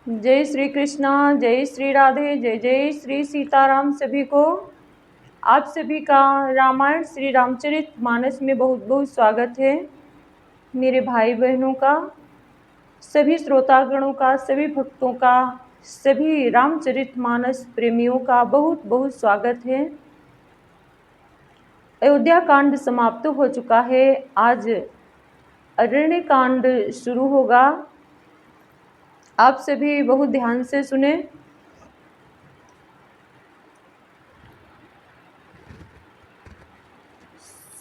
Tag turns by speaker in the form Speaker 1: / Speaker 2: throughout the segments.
Speaker 1: जय श्री कृष्णा, जय श्री राधे, जय जय श्री सीताराम। सभी को आप सभी का रामायण श्री रामचरित मानस में बहुत बहुत स्वागत है। मेरे भाई बहनों का, सभी श्रोतागणों का, सभी भक्तों का, सभी रामचरित मानस प्रेमियों का बहुत बहुत स्वागत है। अयोध्या कांड समाप्त हो चुका है। आज अरण्य कांड शुरू होगा। आप सभी बहुत ध्यान से सुने।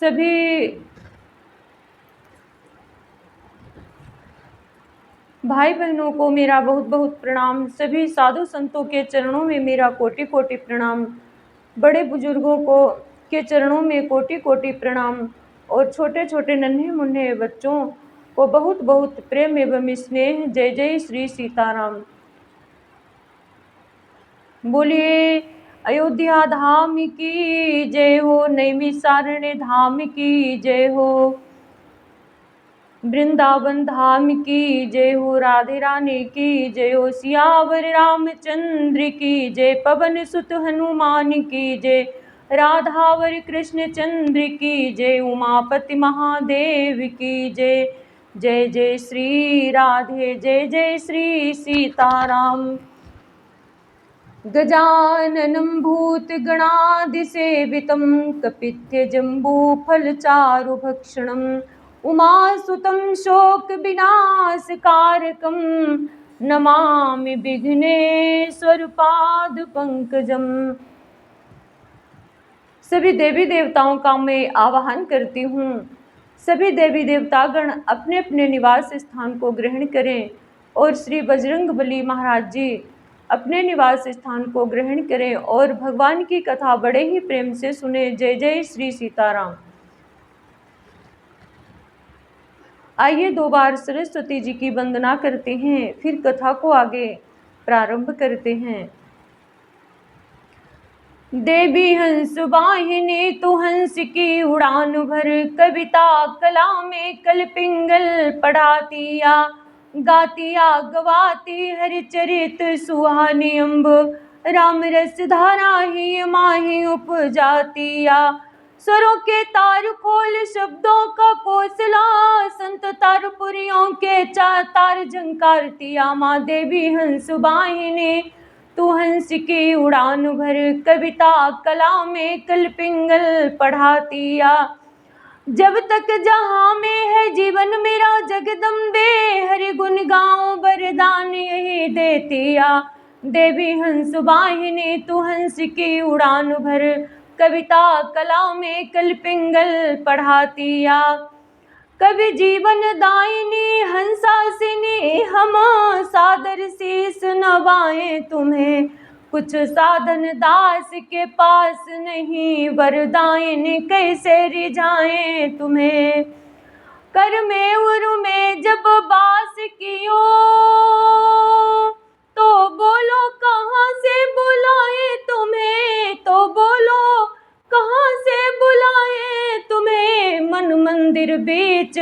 Speaker 1: सभी भाई बहनों को मेरा बहुत बहुत प्रणाम। सभी साधु संतों के चरणों में मेरा कोटि कोटि प्रणाम। बड़े बुजुर्गों को के चरणों में कोटि कोटि प्रणाम। और छोटे छोटे नन्हे मुन्ने बच्चों को बहुत बहुत प्रेम एवं स्नेह। जय जय श्री सीताराम। बोलिए अयोध्या धाम की जय हो, नैमिषारण्य धाम की जय हो, वृंदावन धाम की जय हो, राधे रानी की जय हो, सियावर रामचंद्र की जय, पवन सुत हनुमान की जय, राधावर कृष्ण चंद्र की जय, उमापति महादेव की जय। जय जय श्री राधे, जय जय श्री सीताराम। गजाननं भूतगणादिसेवितं कपित्थजम्बूफलचारुभक्षणम् उमासुतं शोकविनाशकारकं नमामि विघ्नेश्वरपादपङ्कजम्। सभी देवी देवताओं का मैं आवाहन करती हूँ। सभी देवी देवतागण अपने अपने निवास स्थान को ग्रहण करें और श्री बजरंगबली महाराज जी अपने निवास स्थान को ग्रहण करें और भगवान की कथा बड़े ही प्रेम से सुने। जय जय श्री सीताराम। आइए 2 बार सरस्वती जी की वंदना करते हैं, फिर कथा को आगे प्रारंभ करते हैं। देवी हंस वाहिनी तू हंस की उड़ान भर, कविता कला में कल पिंगल पढ़ातिया, गातिया गवाती हरि चरित सुहानी अम्ब, राम रस धारा ही माही उपजातिया, स्वरों के तार खोल शब्दों का कोसला, संत तारपुरियों के तार झंकारतिया, माँ देवी हंस वाहिनी तू हंस की उड़ान भर, कविता कला में कल पिंगल पढ़ातिया, जब तक जहाँ में है जीवन मेरा जगदम्बे, हरि गुण गाऊं वरदान यही देतिया, देवी हंस वाहिनी तू हंस की उड़ान भर, कविता कला में कल पिंगल पढ़ातिया, कवि जीवन दायिनी हंसासिनी हम सादर शीस नवाएं तुम्हें, कुछ साधन दास के पास नहीं, वरदायन कैसे रिझाएं तुम्हें, कर में उरु में जब बास कियो तो बोलो कहाँ से बुलाए तुम्हें, तो बोलो कहाँ से बुलाए तुम्हें, मन मंदिर बीच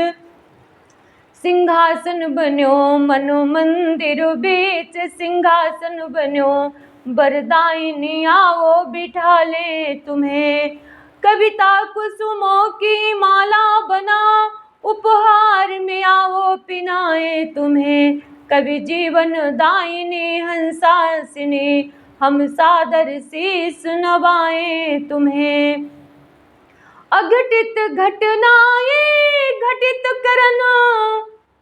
Speaker 1: सिंहासन बन्यो, मन मंदिर बीच सिंहासन बन्यो, वरदायिनी आओ बिठा ले तुम्हें, कविता कुसुमों की माला बना, उपहार में आओ पिनाए तुम्हें, कवि जीवन दायिनी हंसासिनी हम सादर शीस नवाएं तुम्हें, अघटित घटनाएं घटित करना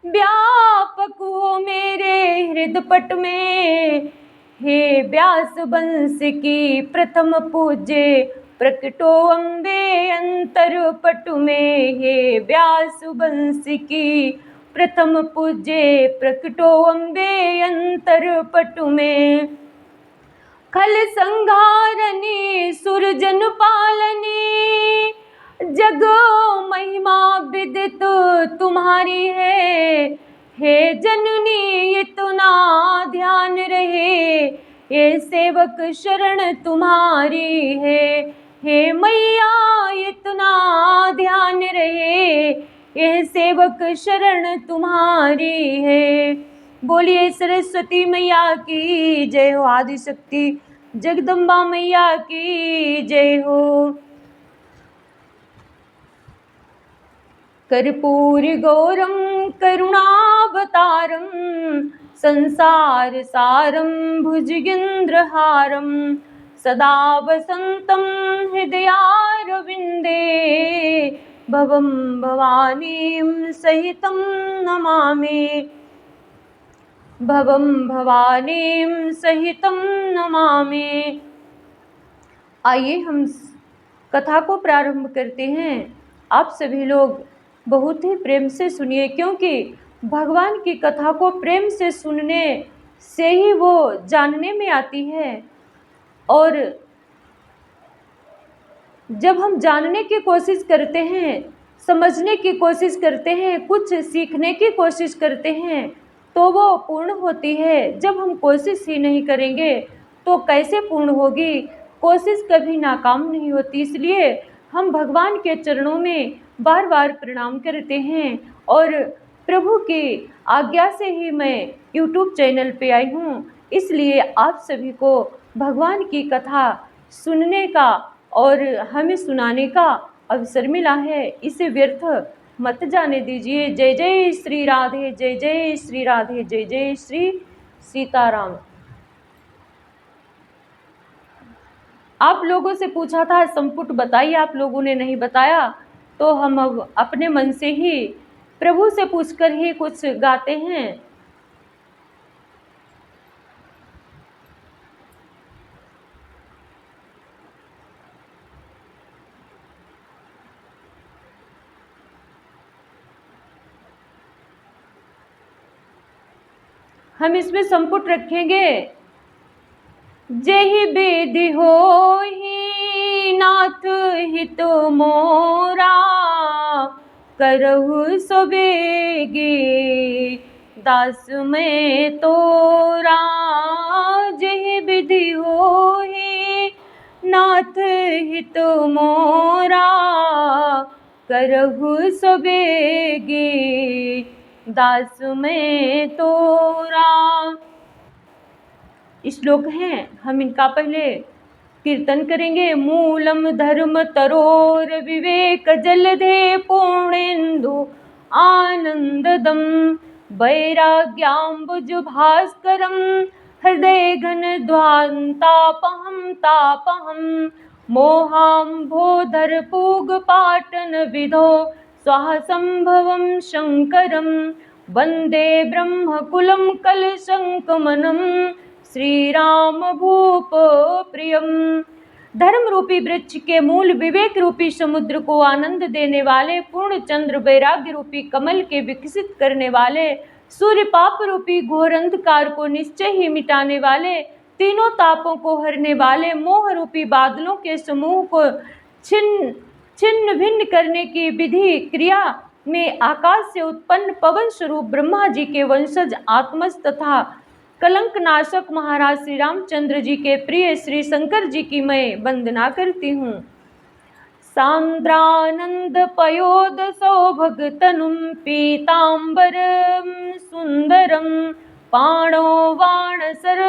Speaker 1: व्यापक हो मेरे हृदपट में, हे व्यास वंश की प्रथम पूज्य प्रकटो अम्बे अंतर पट में, हे व्यास वंश की प्रथम पूज्य प्रकटो अम्बे अंतर पट में, खल संघारनी सुरजन पालनी, जग महिमा विदित तुम्हारी है, हे जननी इतना ध्यान रहे, ये सेवक शरण तुम्हारी है, हे मैया इतना ध्यान रहे, ये सेवक शरण तुम्हारी है, बोलिए सरस्वती मैया की जय हो। आदिशक्ति जगदम्बा मैया की जय हो। कर्पूरी गौरम करुणावतारम संसार सारम भुजगेन्द्रहारम सदा वसंतं हृदयारविंदे भवं भवानीं सहितं नमामि। भवं भवानीं सहितं नमामि। आइए हम कथा को प्रारंभ करते हैं। आप सभी लोग बहुत ही प्रेम से सुनिए, क्योंकि भगवान की कथा को प्रेम से सुनने से ही वो जानने में आती है। और जब हम जानने की कोशिश करते हैं, समझने की कोशिश करते हैं, कुछ सीखने की कोशिश करते हैं, तो वो पूर्ण होती है। जब हम कोशिश ही नहीं करेंगे तो कैसे पूर्ण होगी। कोशिश कभी नाकाम नहीं होती। इसलिए हम भगवान के चरणों में बार बार प्रणाम करते हैं। और प्रभु की आज्ञा से ही मैं YouTube चैनल पे आई हूँ। इसलिए आप सभी को भगवान की कथा सुनने का और हमें सुनाने का अवसर मिला है। इसे व्यर्थ मत जाने दीजिए। जय जय श्री राधे, जय जय श्री राधे, जय जय श्री सीताराम। आप लोगों से पूछा था संपुट बताइए, आप लोगों ने नहीं बताया, तो हम अब अपने मन से ही प्रभु से पूछकर ही कुछ गाते हैं। हम इसमें संपुट रखेंगे। जेहि बेदि होहि नाथ हित मोरा, करहु सो बेगी दास में तोरा। जेहि विधि होहि नाथ हित मोरा, करहु सो बेगी दास में तोरा। श्लोक हैं, हम इनका पहले कीर्तन करेंगे। मूलम धर्म तरोर विवेक जलधे पूर्णेन्दु आनंददम, वैराग्याम्बुज भास्करम हृदय घन ध्वान्तापहम तापहम। मोहाम्भोधर पूग पाटन विधो स्वासंभवम शंकरम, वंदे ब्रह्मकुलम कलशंकमनम श्री राम भूप प्रियम। धर्म रूपी वृक्ष के मूल विवेक रूपी समुद्र को आनंद देने वाले, पूर्ण चंद्र वैराग्य रूपी कमल के विकसित करने वाले, सूर्य पाप रूपी घोर अंधकार को निश्चय ही मिटाने वाले, तीनों तापों को हरने वाले, मोह रूपी बादलों के समूह को छिन्न भिन्न करने की विधि क्रिया में आकाश से उत्पन्न पवन स्वरूप ब्रह्मा जी के वंशज आत्मज तथा कलंक नाशक महाराज श्री रामचंद्र जी के प्रिय श्री शंकर जी की मैं वंदना करती हूँ। सांद्रानंद पयोद सौभगतनुम पीतांबरम सुंदरम, पाणो वाणसर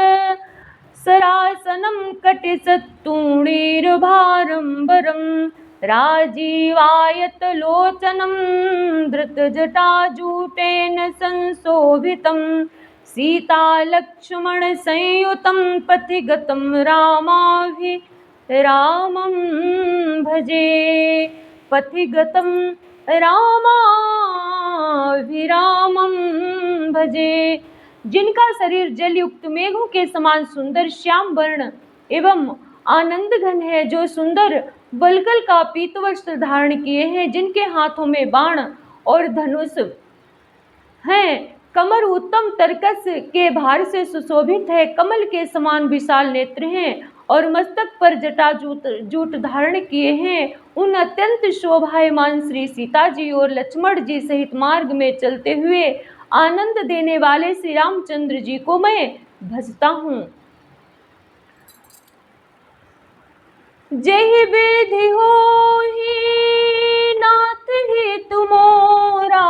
Speaker 1: सरासनम कटिसत्तूणीर्भारंबरम, राजीवायत लोचनम धृत जटाजूटेन संशोभितम, सीता लक्ष्मण संयुतं पथिगतं रामं भजे। पथिगतं रामं भजे। जिनका शरीर जलयुक्त मेघों के समान सुंदर श्याम वर्ण एवं आनंद घन है, जो सुंदर वल्कल का पीत वस्त्र धारण किए हैं, जिनके हाथों में बाण और धनुष हैं, कमर उत्तम तरकस के भार से सुशोभित है, कमल के समान विशाल नेत्र हैं और मस्तक पर जटा जूट धारण किए हैं, उन अत्यंत शोभायमान श्री सीता जी और लक्ष्मण जी सहित मार्ग में चलते हुए आनंद देने वाले श्री रामचंद्र जी को मैं भजता हूँ। जेहि विधि होहि नाथ हित मोरा,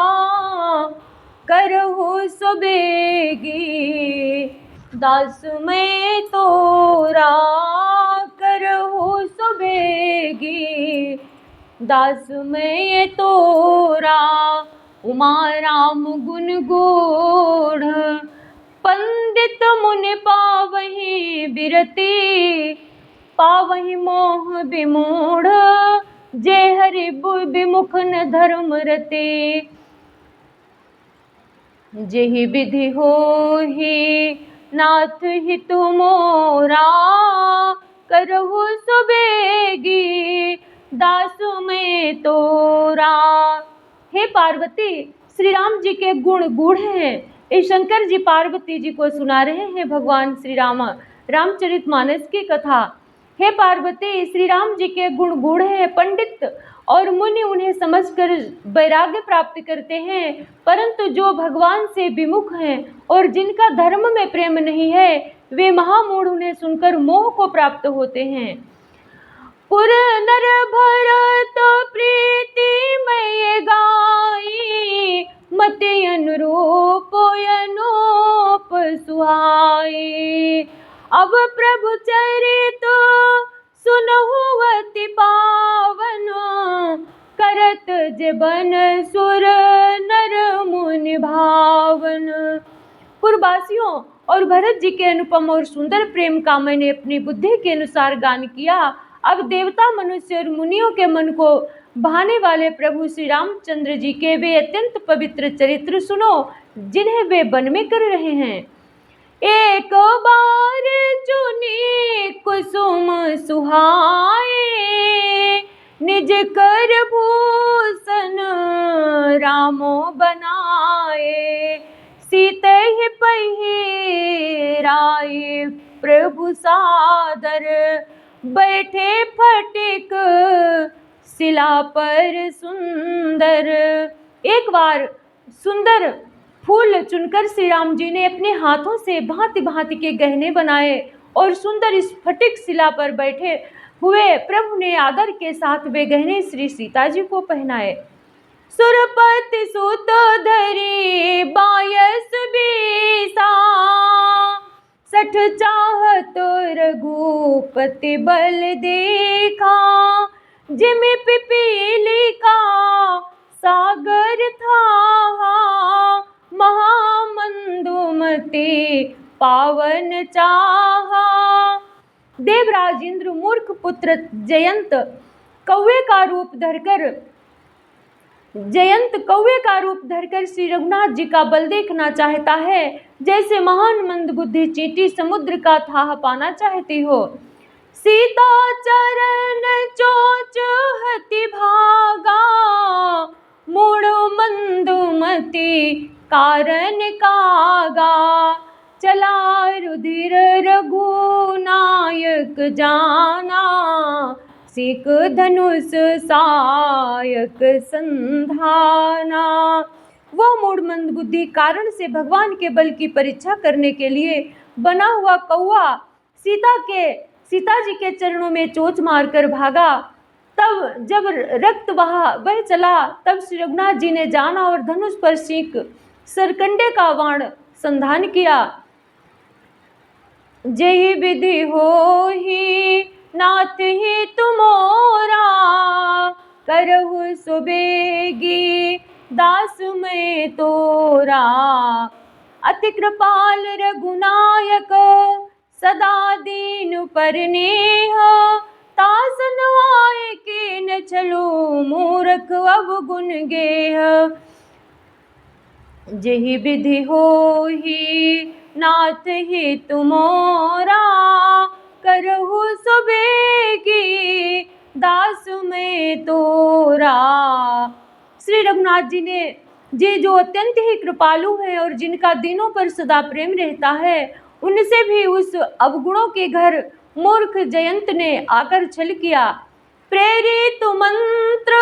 Speaker 1: करहु सुबेगी, दास मैं तोरा करहु सुबेगी, दास मैं तोरा। उमा राम गुण गूढ़ पंडित मुनि पावहि बिरती, पावहि मोह विमूढ़ जे हरि विमुख न धर्म रति। जेहि विधि होहि नाथ हित मोरा, करहु सुबेगी, दास मैं तोरा। हे पार्वती, श्री राम जी के गुण गूढ़ हैं। ये शंकर जी पार्वती जी को सुना रहे हैं भगवान श्री राम रामचरितमानस की कथा। हे पार्वती, श्री राम जी के गुण गूढ़ हैं। पंडित और मुनि उन्हें समझकर वैराग्य प्राप्त करते हैं, परंतु जो भगवान से विमुख हैं और जिनका धर्म में प्रेम नहीं है, वे महामूढ़ उन्हें सुनकर मोह को प्राप्त होते हैं। पुर नर भरत प्रीति मय गाई, मति अनुरूप अनूप सुहाई। अब प्रभु चरित सुनहु अति पावन, करत जबन सुर नर मुनि भावन। पूर्ववासियों और भरत जी के अनुपम और सुंदर प्रेम का मैंने अपनी बुद्धि के अनुसार गान किया। अब देवता, मनुष्य और मुनियों के मन को भाने वाले प्रभु श्री रामचंद्र जी के वे अत्यंत पवित्र चरित्र सुनो, जिन्हें वे वन में कर रहे हैं। एक बार चुनी कुसुम सुहाए, निज कर भूषण रामो बनाए। सीते पहिराए प्रभु सादर, बैठे फटिक शिला पर सुंदर। एक बार सुंदर फूल चुनकर श्री राम जी ने अपने हाथों से भांति भांति के गहने बनाए और सुंदर स्फटिक शिला पर बैठे हुए प्रभु ने आदर के साथ वे गहने श्री सीता जी को पहनाए। सुरपति सुत धरी बायस बीसा, सठ चाहत रघुपति बल देखा। जिमि पिपीली का सागर था, महामंदुमती पावन चाहा। देवराज इंद्र मूर्ख पुत्र जयंत कौवे का रूप धरकर श्री रघुनाथ जी का बल देखना चाहता है, जैसे महान मंदबुद्धि चींटी समुद्र का थाह पाना चाहती हो। सीता चरण चोच हति भागा, मूढ़ मंदुमती कारण कागा। चला रुधिर रघुनायक जाना, सीक धनुष सायक संधाना। वो मूढ़ मंदबुद्धि कारण से भगवान के बल की परीक्षा करने के लिए बना हुआ कौआ सीता जी के चरणों में चोंच मारकर भागा। तब जब रक्त बह चला, तब श्री रघुनाथ जी ने जाना और धनुष पर सीख सरकंडे का बाण संधान किया। जय विधि होहि नाथ ही तुमोरा, करहु सुबेगी दास मैं तोरा। अति कृपाल रघुनायक सदा दीन पर नेह, तासन आए के न चलो मूर्ख अवगुण गेह। जहि विधि होहि नाथ ही तुमोरा, करहु सुबेगी दास मैं तोरा। श्री रघुनाथ जी ने जो अत्यंत ही कृपालु है और जिनका दिनों पर सदा प्रेम रहता है, उनसे भी उस अवगुणों के घर मूर्ख जयंत ने आकर छल किया। प्रेरित मंत्र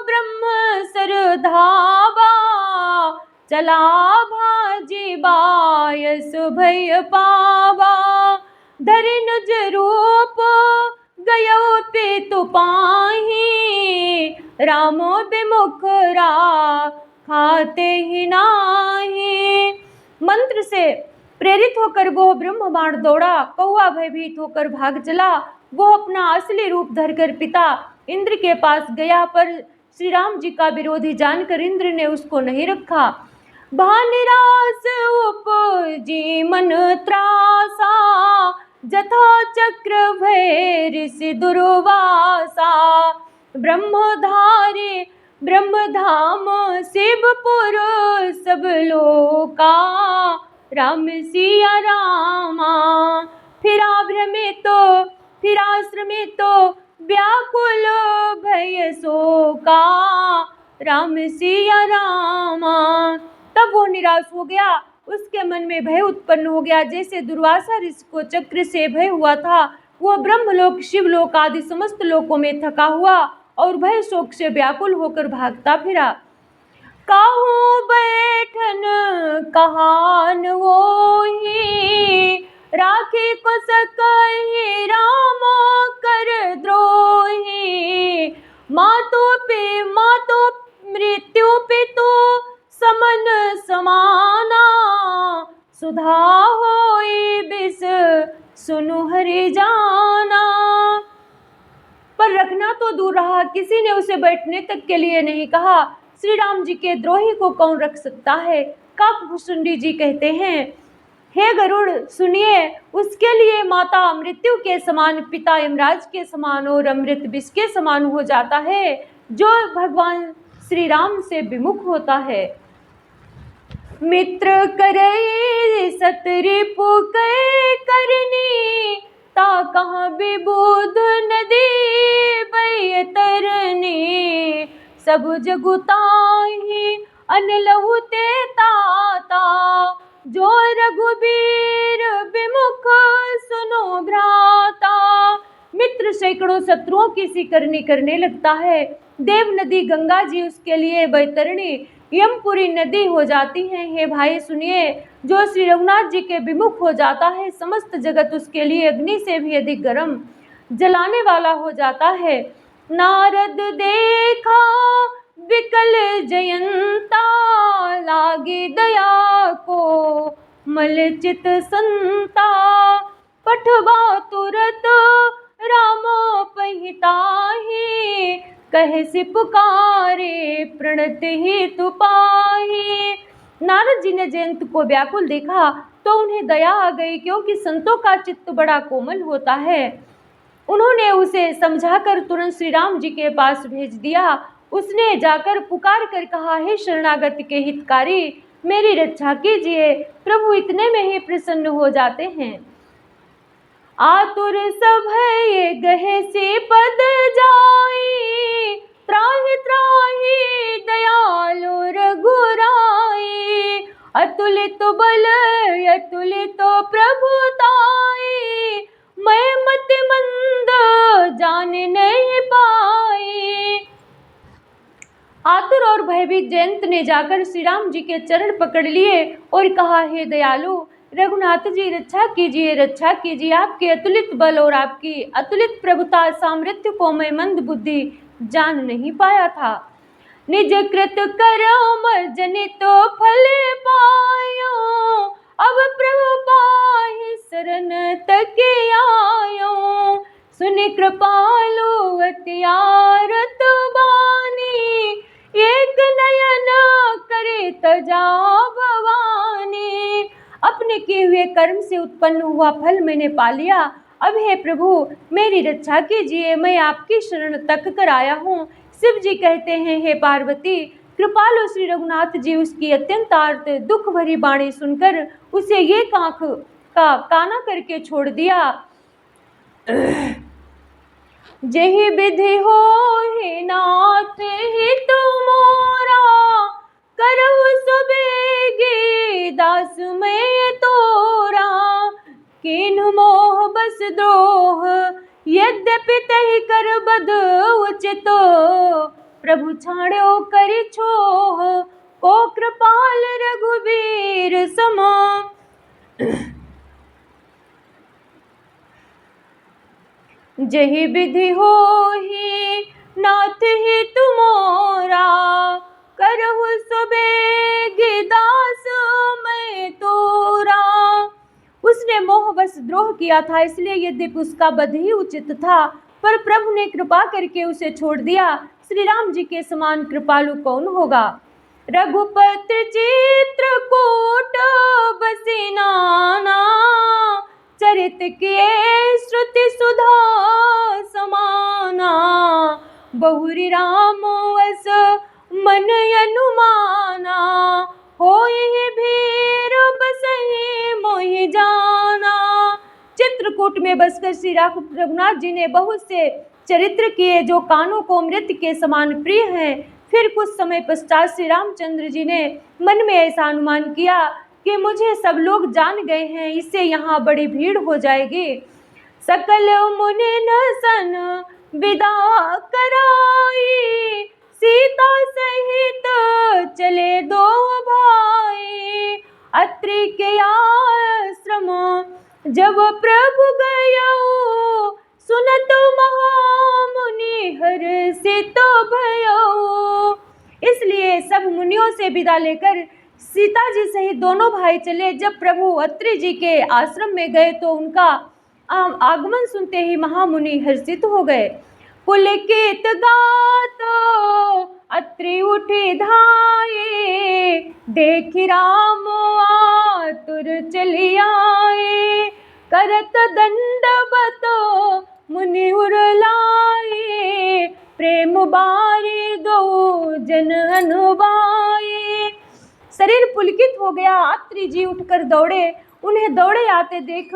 Speaker 1: ब्रह्म सरधावा, चला भाजी बायस भय पावा। धरि निज रूप गयो पेतु पाहि, रामो विमुख खाते ही नाही। मंत्र से प्रेरित होकर वो ब्रह्म बाण दौड़ा, कौआ भयभीत होकर भाग चला। वो अपना असली रूप धरकर पिता इंद्र के पास गया, पर श्री राम जी का विरोधी जानकर इंद्र ने उसको नहीं रखा। भानिरास उपजी मन त्रासा, जथा चक्र भय ऋषि दुर्वासा। ब्रह्मधारी ब्रह्मधाम शिवपुर सब लोका, राम सिया रामा। फिर आश्रमित व्याकुल भय शोका, राम सिया रामा। तब वो निराश हो गया, उसके मन में भय उत्पन्न हो गया। जैसे दुर्वासा ऋषि को चक्र से भय हुआ था, वो ब्रह्मलोक शिवलोक आदि समस्त लोकों में थका हुआ और भय शोक से व्याकुल होकर भागता फिरा। काहू बैठन कहान वोही, राखी को सकहि राम कर द्रोही। मातो मृत्यु पितु समन समाना, सुधा होई बिस सुनु हरि जाना। पर रखना तो दूर रहा, किसी ने उसे बैठने तक के लिए नहीं कहा। श्री राम जी के द्रोही को कौन रख सकता है। काकभूषुंडी जी कहते हैं, हे गरुड़ सुनिए, उसके लिए माता मृत्यु के समान, पिता यमराज के समान और अमृत विष के समान हो जाता है, जो भगवान श्री राम से विमुख होता है। मित्र करई सतरिपु कै करनी, ता कहाँ विबुध नदी बैतरनी। सब जगुताहि अनलहु ते ताता, जो रघुबीर विमुख सुनो भ्राता। मित्र सैकड़ों शत्रुओं की सी करने लगता है। देव नदी गंगा जी उसके लिए बैतरणी यमपुरी नदी हो जाती हैं। हे भाई सुनिए, जो श्री रघुनाथ जी के विमुख हो जाता है, समस्त जगत उसके लिए अग्नि से भी अधिक गर्म जलाने वाला हो जाता है। नारद देखा विकल जयंता, लागी दया को मलचित संता। पठवा तुरत राम पहिताहि, कहे से पुकारे प्रणत ही तुपाही। नारद जी ने जयंत को व्याकुल देखा तो उन्हें दया आ गई, क्योंकि संतों का चित्त बड़ा कोमल होता है। उन्होंने उसे समझाकर तुरंत श्री राम जी के पास भेज दिया। उसने जाकर पुकार कर कहा, हे शरणागत के हितकारी, मेरी रक्षा कीजिए। प्रभु इतने में ही प्रसन्न हो जाते हैं। आतुर सभय गहे से पद जाई, त्राहि त्राहि दयालु रघुराई। अतुलित बल अतुलित प्रभुताई, मैं मति मंद जान नहीं पाई। आतुर और भयभीत जयंत ने जाकर श्री राम जी के चरण पकड़ लिए और कहा, हे दयालु रघुनाथ जी, रक्षा कीजिए। आपके अतुलित बल और आपकी अतुलित प्रभुता सामर्थ्य को मैं मंद बुद्धि जान नहीं पाया था। निज कृत कर्म जनित फल पायो, अब प्रभु पाहि शरण तक आयो। सुनि कृपालु अतियारत बानी, एक नयन करे तजा भवानी। अपने किए हुए कर्म से उत्पन्न हुआ फल मैंने पा लिया। अब हे प्रभु मेरी रक्षा कीजिए, मैं आपकी शरण तक कर आया हूँ। शिव जी कहते हैं, हे पार्वती, कृपालु श्री रघुनाथ जी उसकी अत्यंत आर्त दुख भरी वाणी सुनकर उसे ये आँख का काना करके छोड़ दिया। जही विधि हो हे नाथ हित मोरा, करहु सुबेगी दास मैं तोरा। किन्हु मोह बस द्रोह, यद्यपि तहि कर बद उचित। प्रभु छाड़ो करि छोह, को कृपाल रघुवीर समा। जही विधि होहि नाथ हित मोरा, करहु सब सुबेगे दास मैं तोरा। उसने मोहवश द्रोह किया था, इसलिए यद्यपि उसका वध ही उचित था, पर प्रभु ने कृपा करके उसे छोड़ दिया। श्री राम जी के समान कृपालु कौन होगा। रघुपति चित्रकूट बसी नाना, चरित किए श्रुति सुधा समाना। बहुरी राम वस मन अनुमाना, होई भीर बसहि मोहि जाना। चित्रकूट में बसकर श्री रघुनाथ जी ने बहुत से चरित्र किए जो कानों को अमृत के समान प्रिय हैं। फिर कुछ समय पश्चात श्री रामचंद्र जी ने मन में ऐसा अनुमान किया कि मुझे सब लोग जान गए हैं, इससे यहाँ बड़ी भीड़ हो जाएगी। सकल मुनि न सन विदा कराई, सीता सहित चले दो भाई। अत्रि के आश्रम जब प्रभु गयो, सुनत महामुनि हर्षित भयो। इसलिए सब मुनियों से विदा लेकर सीता जी सहित दोनों भाई चले। जब प्रभु अत्रि जी के आश्रम में गए तो उनका आगमन सुनते ही महामुनि हर्षित हो गए। पुलकित गात अत्रि उठे धाये, देखि राम आतुर चली आए। करत दंडवत मुनि उरलाए, प्रेम बारी दो जन अनुबाए। शरीर पुलकित हो गया। अत्रि जी उठकर दौड़े। उन्हें दौड़े आते देख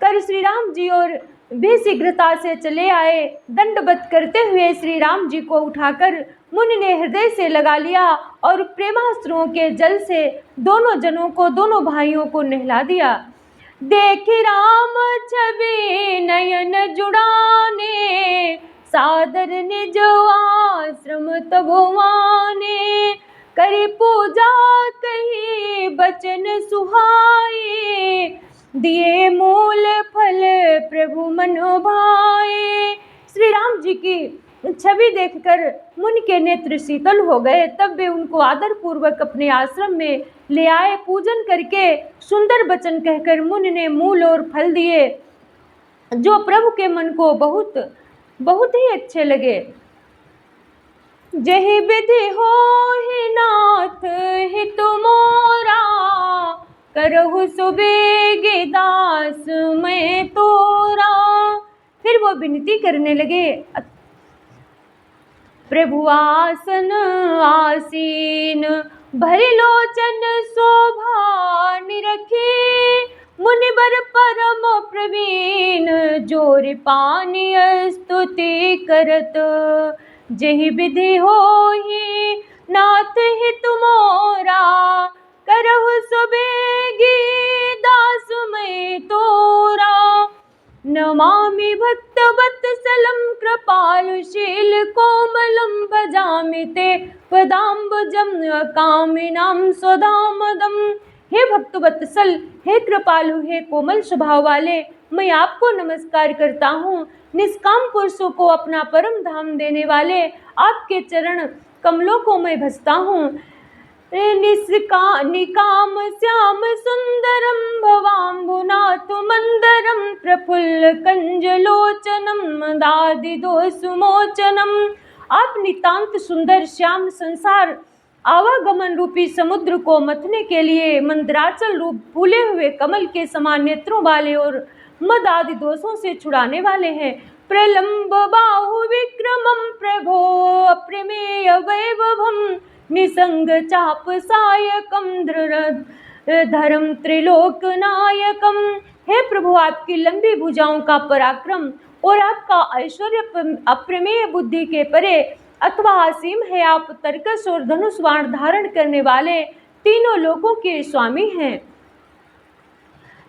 Speaker 1: कर श्री राम जी और भी शीघ्रता से चले आए। दंडवत करते हुए श्री राम जी को उठाकर मुनि ने हृदय से लगा लिया और प्रेमाश्रुओं के जल से दोनों जनों को, दोनों भाइयों को नहला दिया। देखि राम छवि नयन जुड़ाने, सादर निज आश्रम तब आने। करी पूजा कही बचन सुहाए, दिए मूल फल प्रभु मन भाए। श्री राम जी की छवि देखकर मुनि के नेत्र शीतल हो गए। तब वे उनको आदर पूर्वक अपने आश्रम में ले आए। पूजन करके सुंदर वचन कहकर मुनि ने मूल और फल दिए, जो प्रभु के मन को बहुत बहुत ही अच्छे लगे। जहि विधि होहि नाथ हित मोरा, करहु सुबेगे दास मैं तोरा। फिर वो विनती करने लगे। प्रभु आसन आसीन, भरि लोचन शोभा निरखी। मुनिवर परम प्रवीण, जोर पानी स्तुति करत। जहि विधि होहि नाथ हित मोरा, करहु सुबेगे दास मैं तोरा। नमामि भक्तवत्सलं कृपालुशील कोमलं, भजामि ते पदाम्बुजं कामिनां स्वधामदम्। हे भक्तवत्सल, हे कृपालु, हे कोमल स्वभाव वाले, मैं आपको नमस्कार करता हूँ। निष्काम पुरुषों को अपना परम धाम देने वाले आपके चरण कमलों को मैं भजता हूँ। निकाम श्याम सुंदरम, भवाम्बुनाथ मंदरम, प्रफुल्ल कंजलोचनम, दादि दोषमोचनम। आप नितांत सुंदर श्याम, संसार आवागमन रूपी समुद्र को मथने के लिए मंदराचल रूप फूले हुए कमल के समान नेत्रों वाले और मद आदि दोषों से छुड़ाने वाले हैं। प्रलंब बाहु विक्रमम, प्रभो अप्रमेय वैभवम, निसंग चाप सायकम, दृढ़ धर्म त्रिलोक नायकम। हे प्रभु, आपकी लंबी भुजाओं का पराक्रम और आपका ऐश्वर्य अप्रमेय बुद्धि के परे अथवा असीम है। आप तरकस और धनुष बाण धारण करने वाले तीनों लोकों के स्वामी हैं।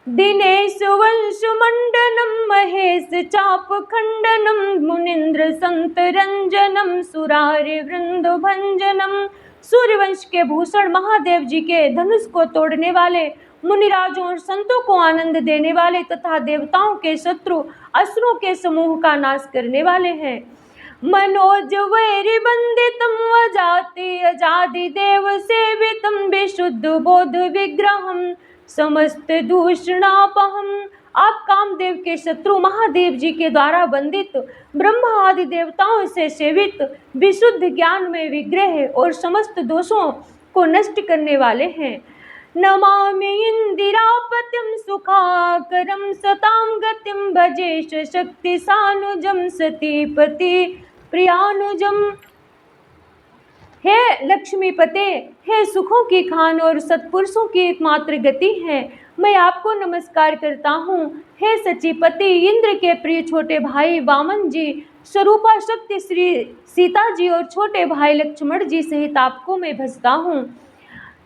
Speaker 1: दिनेश वंश मंडनम, महेश चाप खंडनम, मुनिंद्र संत रंजनम, सुरारि वृंद भंजनम। सूर्यवंश के भूषण महादेव जी के धनुष को तोड़ने वाले, मुनिराजों और संतों को आनंद देने वाले तथा देवताओं के शत्रु असुरों के समूह का नाश करने वाले हैं। मनोज वैरि बंदितम अजाति अजादि देव सेवितम विशुद्ध बोध विग्रहम समस्त दूषणापहम। आप कामदेव के शत्रु महादेव जी के द्वारा बंदित ब्रह्मा आदि देवताओं से सेवित विशुद्ध ज्ञान में विग्रह और समस्त दोषों को नष्ट करने वाले हैं। नमामि इंदिरापतिम सुखाकरम सताम गतिम भजेश शक्ति सानुजम सतीपति प्रियानुजम। हे लक्ष्मीपते, हे सुखों की खान और सत्पुरुषों की एकमात्र गति है, मैं आपको नमस्कार करता हूँ। हे सचीपति, इंद्र के प्रिय छोटे भाई वामन जी, स्वरूपा शक्ति श्री सीता जी और छोटे भाई लक्ष्मण जी सहित आपको मैं भजता हूँ।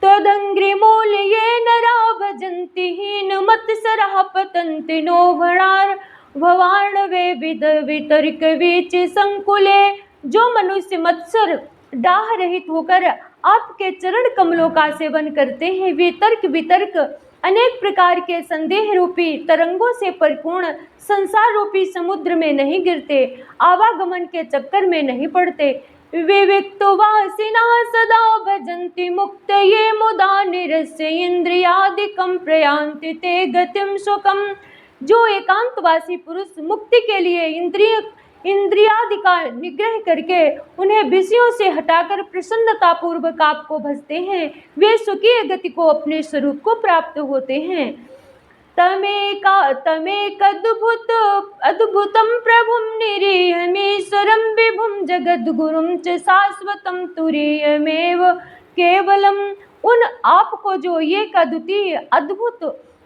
Speaker 1: त्वदंग्रि मूल्ये नरा भजन्ति हीन मत सरह पतन्ति नो भणार भवार्णवे विद वितर्क वीच संकुले। जो मनुष्य मत्सर डाह रहित होकर आपके चरण कमलों का सेवन करते हैं, वे तर्क वितर्क अनेक प्रकार के संदेह रूपी तरंगों से परिपूर्ण संसार रूपी समुद्र में नहीं गिरते, आवागमन के चक्कर में नहीं पड़ते। विविक्तवासिना सदा भजन्ति मुक्त ये मुदा निरस्य इंद्रियादिकम प्रयान्ति ते गतिम सुखम। जो एकांतवासी पुरुष मुक्ति के लिए इंद्रियादि का निग्रह करके उन्हें विषयों से हटाकर प्रसन्नता पूर्वक आपको भजते हैं, वे सुखी गति को अपने स्वरूप को प्राप्त होते हैं। अद्भुतम प्रभुम निरीहमीश्वरम विभुम जगद्गुरुम च शाश्वतम तुरीयमेव केवलम। उन आपको जो एक अद्वितीय अद्भुत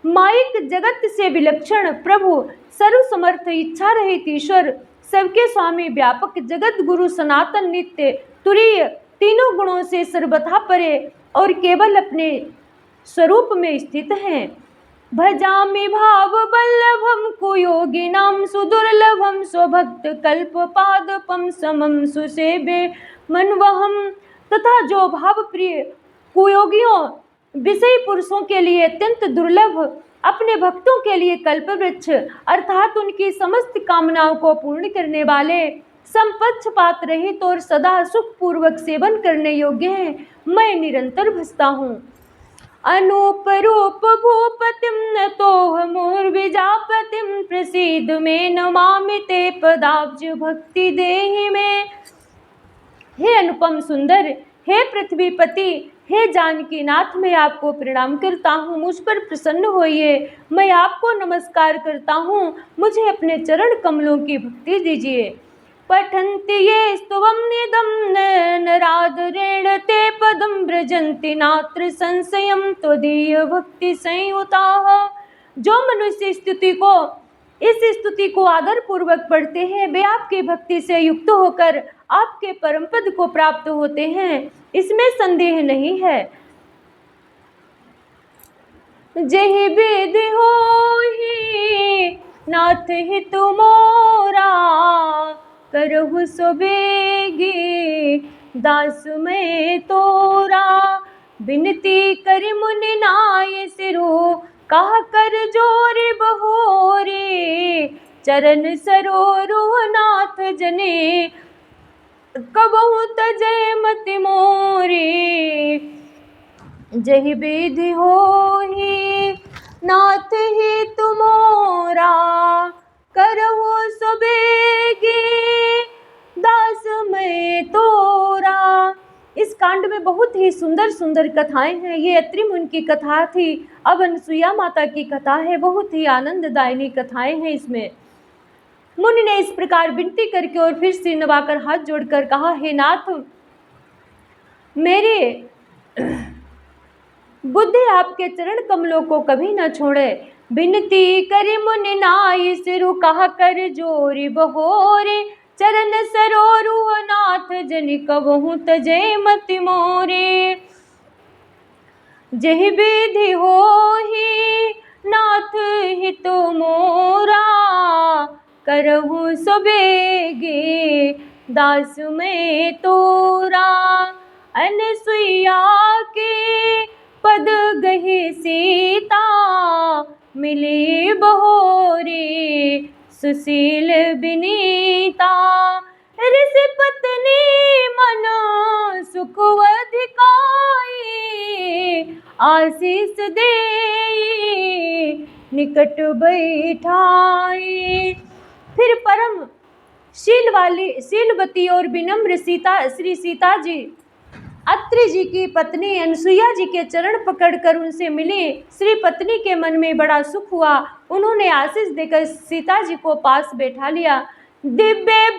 Speaker 1: माइक जगत से विलक्षण प्रभु, सर्वसमर्थ इच्छा रहित ईश्वर, सबके स्वामी, व्यापक जगत गुरु, सनातन नित्य तुरीय, तीनों गुणों से सर्वथा परे और केवल अपने स्वरूप में स्थित हैं। भजामि भाव बल्लभम कुयोगिनाम सुदुर्लभम स्वभक्त कल्प पादपम समम सुसेवे मनवहम। तथा जो भाव प्रिय कुयोगियों विषयी पुरुषों के लिए अत्यंत दुर्लभ, अपने भक्तों के लिए कल्पवृक्ष अर्थात उनकी समस्त कामनाओं को पूर्ण करने वाले, संपक्षपात रहित और सदा सुखपूर्वक सेवन करने योग्य हैं, मैं निरंतर भजता हूँ। अनूप रूप भूपतिम नतोह मूर्विजापतिम प्रसीद में नमामि ते पदाब्ज भक्ति देहि में। हे अनुपम सुंदर, हे पृथ्वीपति, हे जानकीनाथ, मैं आपको प्रणाम करता हूँ, मुझ पर प्रसन्न होइए। मैं आपको नमस्कार करता हूँ, मुझे अपने चरण कमलों की भक्ति दीजिए। पठन्ति ये स्तवम निदम नरादरेण ते पदम व्रजन्ति नात्र संशयम त्वदीय भक्ति संयुताः। जो मनुष्य इस स्तुति को आदर पूर्वक पढ़ते हैं, वे आपकी भक्ति से युक्त होकर आपके परम पद को प्राप्त होते हैं, इसमें संदेह नहीं है। जेहि विधि होहि नाथ हित मोरा, करहु सो बेगी दास मैं तोरा। बिनती करि मुनि नाय सिरो, कहा कर जोरि बहोरे। चरण सरोरुह नाथ जने, कबहु तजय मति मोरे। जहि विधि होहि नाथ ही तुमोरा, करहु सो बेगी दास मैं तोरा। इस कांड में बहुत ही सुंदर सुंदर कथाएं हैं। ये अत्रि मुनि की कथा थी, अब अनसुईया माता की कथा है। बहुत ही आनंददायिनी कथाएं हैं इसमें। मुनि ने इस प्रकार विनती करके और फिर सिर नवाकर हाथ जोड़कर कहा, हे नाथ, मेरे बुद्धि आपके चरण कमलों को कभी न छोड़े। बिनती करि मुनि नाय सिरु, कहा कर जोरि बहोरे। चरण सरोरुह नाथ जनि, कबहु तजय मति मोरे। जेहि विधि होहि नाथ हित मोरा, करहु सो बेगी दास मैं तोरा। अनसुईया के पद गहि सीता, मिली बहोरे सुशील बिनीता। ऋषि पत्नी मन सुख अधिकाई, आशीष दे निकट बैठाई। फिर परम शीलवती और विनम्र श्री सीता जी अत्रि जी की पत्नी अनसुईया जी के चरण पकड़कर उनसे मिली। श्री पत्नी के मन में बड़ा सुख हुआ। उन्होंने आशीष देकर सीता जी को पास बैठा लिया। दिव्य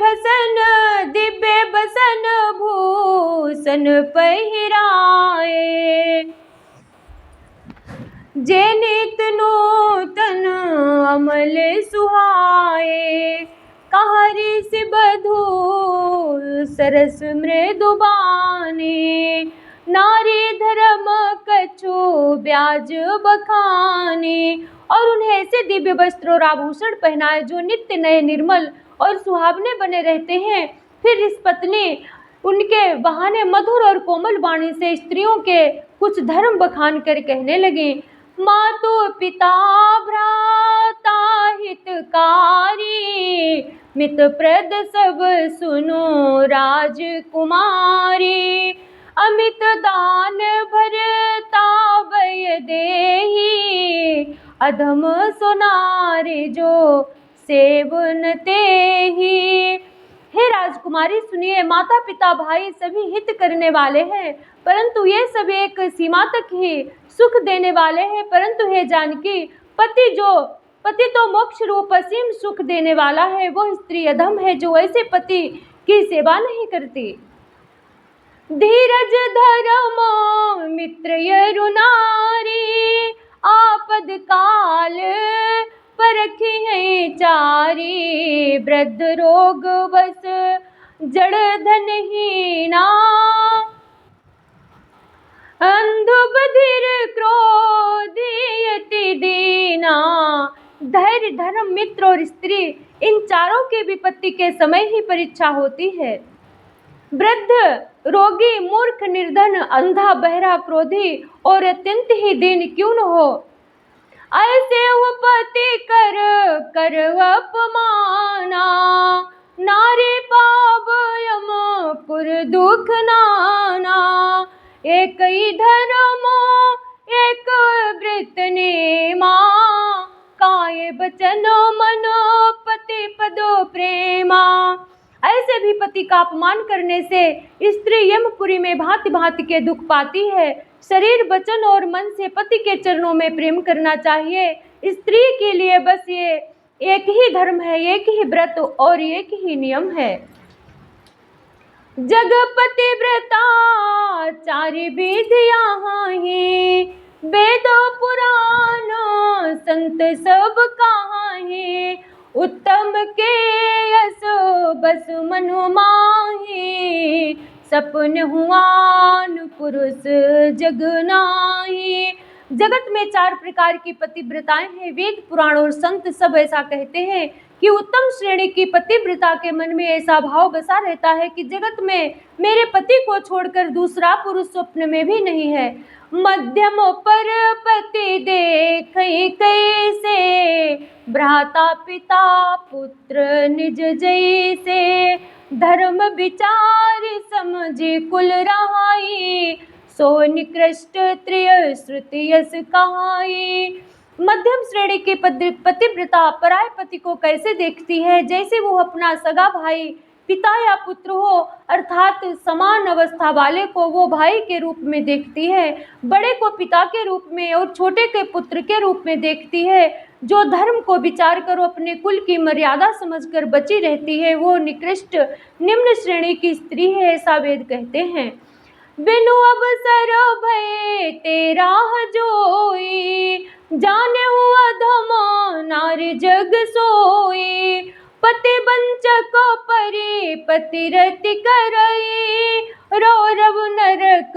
Speaker 1: बसन भूषण पहिराए, जे नित नूतन अमल सुहाए, कहारी से बधू सरस मृदुबानी, नारी धर्म कछु ब्याज बखानी। और उन्हें ऐसे दिव्य वस्त्र और आभूषण पहनाए जो नित्य नए, निर्मल और सुहावने बने रहते हैं। फिर इस पत्नी उनके बहाने मधुर और कोमल वाणी से स्त्रियों के कुछ धर्म बखान कर कहने लगी। मातु पिता भ्राता हितकारी, मित प्रद सब सुनो राजकुमारी, अमित दान भरता भय देही, अधम सोनारे जो सेवन तेहि। हे राजकुमारी सुनिए, माता पिता भाई सभी हित करने वाले हैं, परंतु ये सब एक सीमा तक ही सुख देने वाले हैं। परंतु हे जानकी, पति तो मोक्ष रूप असीम सुख देने वाला है। वो स्त्री अधम है जो ऐसे पति की सेवा नहीं करती। धीरज धर्म मित्र यरु नारी, आपद काल परखी है चारी, वृद्ध रोग बस जड़ धनहीना, अंध बधिर क्रोधी यति दीना। धैर्य धर्म मित्र और स्त्री, इन चारों के विपत्ति के समय ही परीक्षा होती है। वृद्ध रोगी मूर्ख निर्धन अंधा बहरा क्रोधी और अत्यंत ही दीन क्यों न हो, ऐसे पति कर अपमाना, नारी पावयम पुर दुख नाना। एक ही धर्म एक वृत्त नेमा, काय बचन मनो पति पदो प्रेमा। ऐसे भी पति का अपमान करने से स्त्री यमपुरी में भांति भांति के दुख पाती है। शरीर वचन और मन से पति के चरणों में प्रेम करना चाहिए। स्त्री के लिए बस ये एक ही धर्म है, एक ही व्रत और एक ही नियम है। जगपति व्रता चारि विधियाँ ही, वेद पुराण संत सब कहाही, उत्तम के यस बस मनु माही, सपन हुआन पुरुष जग नाही। जगत में 4 प्रकार की पतिव्रताएं हैं। वेद पुराण और संत सब ऐसा कहते हैं कि उत्तम श्रेणी की पतिव्रता के मन में ऐसा भाव बसा रहता है कि जगत में मेरे पति को छोड़कर दूसरा पुरुष स्वप्न में भी नहीं है। मध्यम पर पति देख कैसे, भ्राता पिता पुत्र निज जैसे, धर्म विचार समझ कुल रहाई, सो निकृष्ट त्रिय श्रुति यस कहाई। मध्यम श्रेणी की पतिव्रता पराय पति को कैसे देखती है, जैसे वो अपना सगा भाई पिता या पुत्र हो, अर्थात समान अवस्था वाले को वो भाई के रूप में देखती है, बड़े को पिता के रूप में और छोटे के पुत्र के रूप में देखती है। जो धर्म को विचार कर अपने कुल की मर्यादा समझकर बची रहती है, वो निकृष्ट निम्न श्रेणी की स्त्री है, ऐसा वेद कहते हैं। बिनु अवसर भय तेरा जोई, जाने हुआ धम नारी जग सोई, पति वंचक परि पति रति करई, रौरव नरक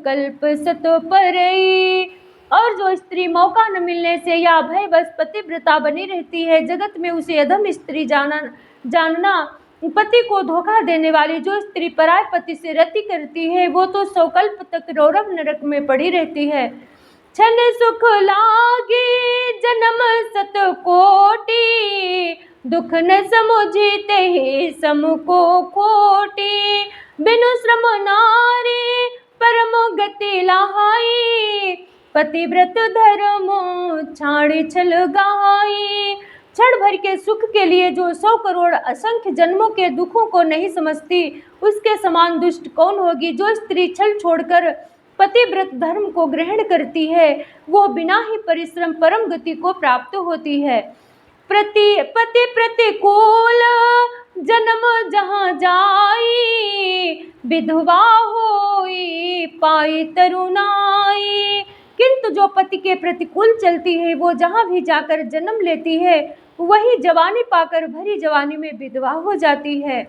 Speaker 1: कल्प सत परई। और जो स्त्री मौका न मिलने से या भय बस पतिव्रता बनी रहती है, जगत में उसे अधम स्त्री जानना पति को धोखा देने वाली जो स्त्री पराय पति से रति करती है, वो तो 100 कल्प तक रौरव नरक में पड़ी रहती है। क्षण सुख लागी जन्म सत कोटि, दुख न समुझते ही सम को खोटी, बिनु श्रम नारी परम गति लहाई, पतिव्रत धर्म छाड़ी छल गाई। क्षण भर के सुख के लिए जो 100 करोड़ असंख्य जन्मों के दुखों को नहीं समझती, उसके समान दुष्ट कौन होगी। जो स्त्री छल छोड़कर पतिव्रत धर्म को ग्रहण करती है, वो बिना ही परिश्रम परम गति को प्राप्त होती है। पति प्रतिकूल जन्म जहाँ जाई, विधवा होई पाई तरुणाई। किंतु जो पति के प्रतिकूल चलती है, वो जहाँ भी जाकर जन्म लेती है, वही जवानी पाकर भरी जवानी में विधवा हो जाती है।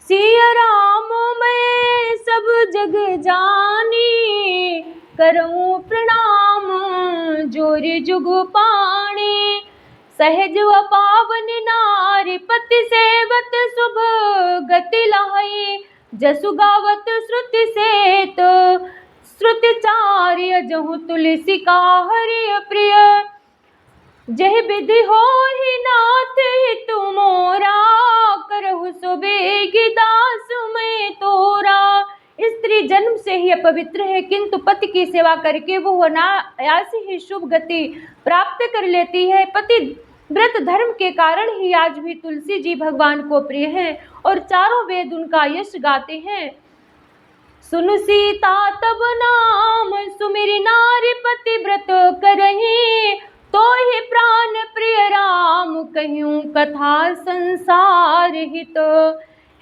Speaker 1: सिया राम मैं सब जग जानी, करूं प्रणाम जोरी जुग पाणी। सहज व पावन नारी पति सेवत शुभ गति लहाई, जसु गावत श्रुति सेत श्रुति चार्य जहु तुलसी का हरि प्रिय। जह विधि हो ही नाथ हितु मोरा, करहु सुबेगी दास मैं तोरा। स्त्री जन्म से ही अपवित्र है, किंतु पति की सेवा करके वो अनायास ही शुभ गति प्राप्त कर लेती है। पति व्रत धर्म के कारण ही आज भी तुलसी जी भगवान को प्रिय हैं और चारों वेद उनका यश गाते हैं। सुन सीता तब नाम सुमिरि नारी पति व्रत करही, तो ही प्राण प्रिय राम कह्यूं कथा संसार हित।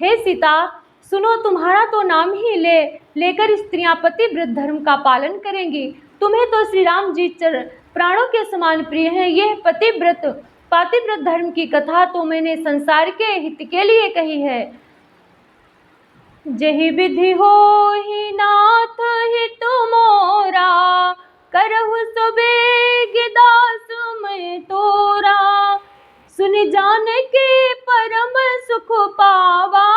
Speaker 1: हे सीता, सुनो, तुम्हारा तो नाम ही लेकर स्त्रियां पतिव्रत धर्म का पालन करेंगी। तुम्हें तो श्री राम जी प्राणों के समान प्रिय हैं। यह पातिव्रत धर्म की कथा तो मैंने संसार के हित के लिए कही है। जहि विधि होहि नाथ हित मोरा, करहु सुबेगी दास मैं तोरा। सुनि जान के परम सुख पावा,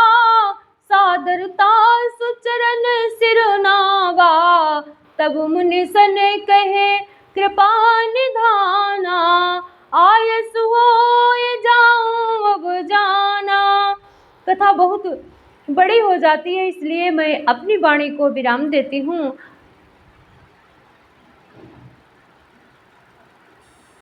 Speaker 1: सादरता सुचरण सिर नावा। तब मुनि सन कहे कृपा निधाना, आयस होय जाऊं अब जाना। कथा बहुत बड़ी हो जाती है, इसलिए मैं अपनी वाणी को विराम देती हूँ।